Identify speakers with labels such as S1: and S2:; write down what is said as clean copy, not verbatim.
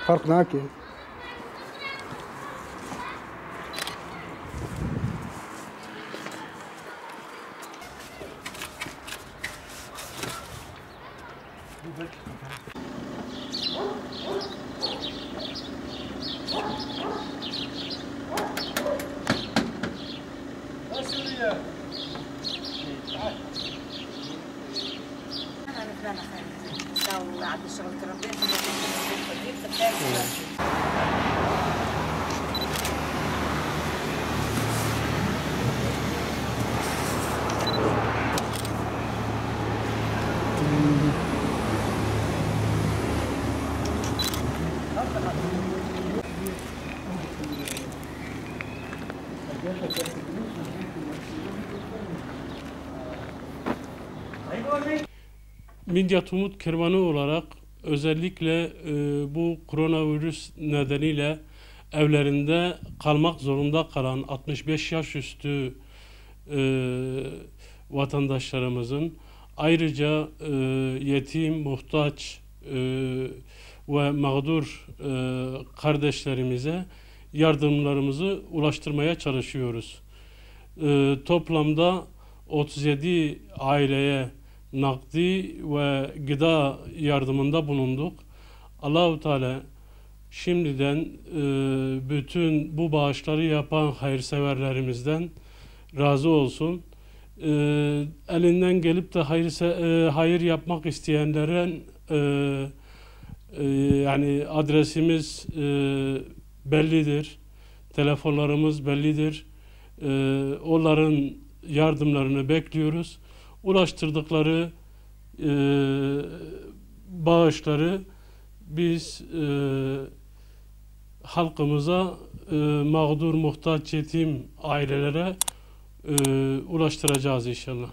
S1: Fark nake.
S2: Midyat Umut Kervanı olarak özellikle bu koronavirüs nedeniyle evlerinde kalmak zorunda kalan 65 yaş üstü vatandaşlarımızın, ayrıca yetim, muhtaç ve mağdur kardeşlerimize yardımlarımızı ulaştırmaya çalışıyoruz. Toplamda 37 aileye nakdi ve gıda yardımında bulunduk. Allahu Teala şimdiden bütün bu bağışları yapan hayırseverlerimizden razı olsun. Elinden gelip de hayır yapmak isteyenlerin yani adresimiz bellidir, telefonlarımız bellidir. Onların yardımlarını bekliyoruz. Ulaştırdıkları bağışları biz halkımıza, mağdur, muhtaç, yetim ailelere ulaştıracağız inşallah.